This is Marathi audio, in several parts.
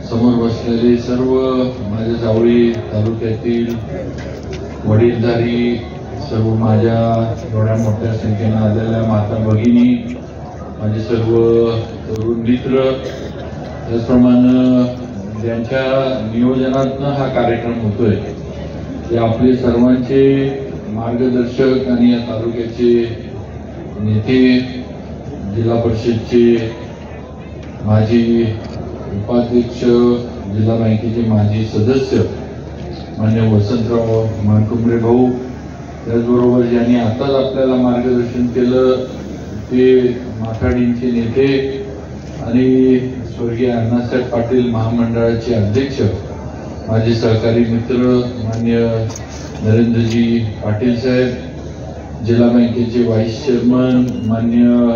समोर बसलेले सर्व माझ्या जावळी तालुक्यातील वडीलधारी सर्व माझ्या एवढ्या मोठ्या संख्येने आलेल्या माता भगिनी, माझे सर्व तरुण मित्र, त्याचप्रमाणे ज्यांच्या नियोजनातून हा कार्यक्रम होतोय ते आपले सर्वांचे मार्गदर्शक आणि या तालुक्याचे नेते, जिल्हा परिषदचे माजी उपाध्यक्ष, जिल्हा बँकेचे माजी सदस्य मान्य वसंतराव मानकुमरे भाऊ, त्याचबरोबर ज्यांनी आताच आपल्याला मार्गदर्शन केलं ते माथाडींचे नेते आणि स्वर्गीय अण्णासाहेब पाटील महामंडळाचे अध्यक्ष, माझे सहकारी मित्र मान्य नरेंद्रजी पाटील साहेब, जिल्हा बँकेचे व्हाईस चेअरमन मान्य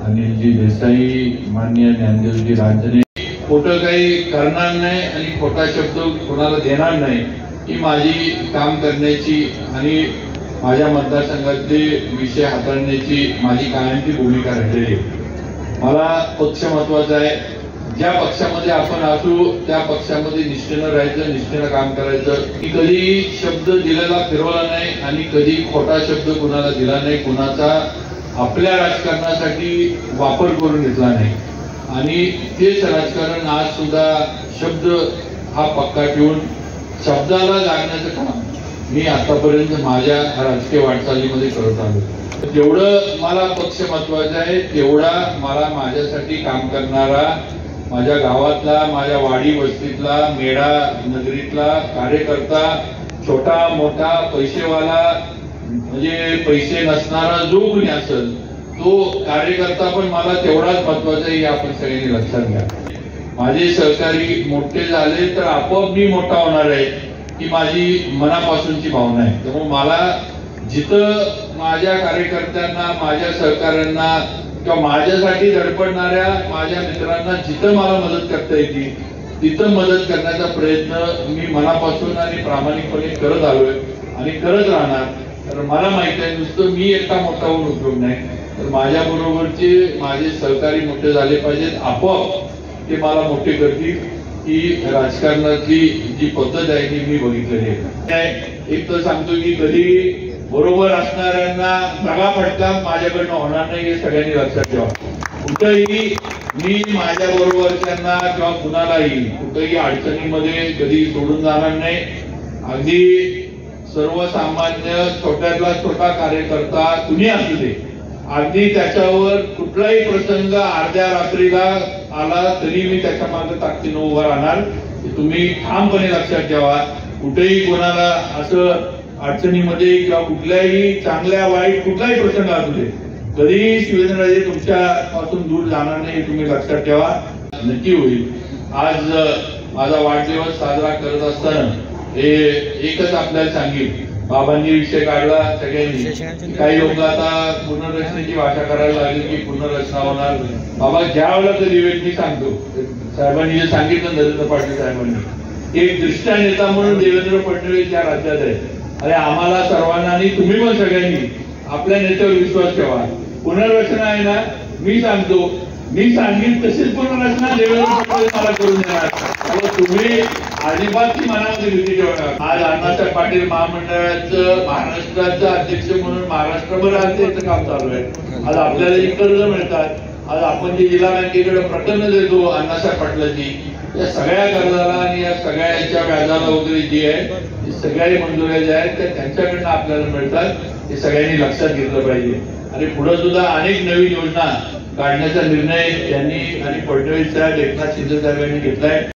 अनिलजी देसाई, मान्य ज्ञानदेवजी रांजणे, खोटं काही करणार नाही आणि खोटा शब्द कोणाला देणार नाही ही माझी काम करण्याची आणि माझ्या मतदारसंघातले विषय हाताळण्याची माझी कायमची भूमिका राहिलेली आहे। मला पक्ष महत्वाचा आहे। ज्या पक्षामध्ये आपण असू त्या पक्षामध्ये निष्ठेनं राहायचं, निष्ठेनं काम करायचं। की कधी शब्द दिलेला फिरवला नाही आणि कधी खोटा शब्द कुणाला दिला नाही, कुणाचा आपल्या राजकारणासाठी वापर करून घेतला नाही आणि तेच राजकारण आज सुद्धा शब्द हा पक्का ठेवून शब्दाला जागण्याचं काम मी आतापर्यंत माझ्या राजकीय वाटचालीमध्ये करत आलो। जेवढं मला पक्ष महत्वाचा आहे तेवढा मला माझ्यासाठी काम करणारा माझ्या गावातला, माझ्या वाडी वस्तीतला, मेढा नगरीतला कार्यकर्ता, छोटा मोठा पैसेवाला म्हणजे पैसे नसणारा जो कोणी असेल तो कार्यकर्ता पण मला तेवढाच महत्वाचा आहे, आपण सगळ्यांनी लक्षात घ्या। माझे सहकारी मोठे झाले तर आपोआप मी मोठा होणार आहे ही माझी मनापासूनची भावना आहे। त्यामुळे मला जिथं माझ्या कार्यकर्त्यांना, माझ्या सहकाऱ्यांना किंवा माझ्यासाठी धडपडणाऱ्या माझ्या मित्रांना जिथं मला मदत करता येते तिथं मदत करण्याचा प्रयत्न मी मनापासून आणि प्रामाणिकपणे करत आलोय आणि करत राहणार। तर मला माहिती आहे नुसतं मी एकटा मोठा होऊन उपयोग नाही, तर माझ्या बरोबरचे माझे सहकारी मोठे झाले पाहिजेत, आपोआप ते मला मोठे करतील। ही राजकारणातली जी पद्धत आहे ती मी बघितलेली आहे। एक तर सांगतो की कधी बरोबर असणाऱ्यांना सगळा फटका माझ्याकडनं होणार नाही हे सगळ्यांनी लक्षात ठेवा। कुठेही मी माझ्या बरोबरच्यांना किंवा कुणालाही कुठेही अडचणीमध्ये कधी सोडून जाणार नाही। अगदी सर्वसामान्य छोट्यातला छोटा कार्यकर्ता कुणी असू दे, अगदी त्याच्यावर कुठलाही प्रसंग अर्ध्या रात्रीला आला तरी मी त्याच्या मागे ताकदीनं उभा राहणार। तुम्ही ठामपणे लक्षात ठेवा। कुठेही कोणाला असं अडचणीमध्ये किंवा कुठल्याही चांगल्या वाईट कुठलाही प्रसंग असू दे कधीही शिवेंद्रराजे तुमच्या पासून दूर जाणार नाही, तुम्ही लक्षात ठेवा। नक्की होईल। आज माझा वाढदिवस साजरा करत असताना हे एकच आपल्याला सांगेल, बाबांनी विषय काढला सगळ्यांनी, काही लोक आता पुनर्रचनेची भाषा करायला लागली की पुनर्रचना होणार। बाबा ज्या वेळेला कधी वेळ मी सांगतो, साहेबांनी जे सांगितलं नरेंद्र पाटील साहेबांनी, एक दृष्टा नेता म्हणून देवेंद्र फडणवीस या राज्यात आहे। अरे आम्हाला सर्वांना आणि तुम्ही पण सगळ्यांनी आपल्या नेत्यावर विश्वास ठेवा। पुनर्रचना आहे ना, मी सांगतो, मी सांगेन तशीच पुनर्रचना देवेंद्र फडणवीस मला करून देणार। तुम्ही अजिबात ती मनामध्ये भीती ठेवणार। आज अण्णासाहेब पाटील महामंडळाचं महाराष्ट्राचं अध्यक्ष म्हणून महाराष्ट्रभर आज त्याचं काम चालू आहे। आज आपल्याला जी कर्ज मिळतात, आज आपण जी जिल्हा बँकेकडे प्रकरण देतो अण्णासाहेब पाटलांची, या सगळ्या कर्जाला आणि या सगळ्याच्या व्याजाला वगैरे जी आहे सगळ्या मंजुऱ्या ज्या आहेत त्या त्यांच्याकडनं आपल्याला मिळतात, हे सगळ्यांनी लक्षात घेतलं पाहिजे। आणि पुढे सुद्धा अनेक नवीन योजना काढण्याचा निर्णय यांनी आणि फडणवीस साहेब, एकनाथ शिंदे साहेबांनी घेतलाय।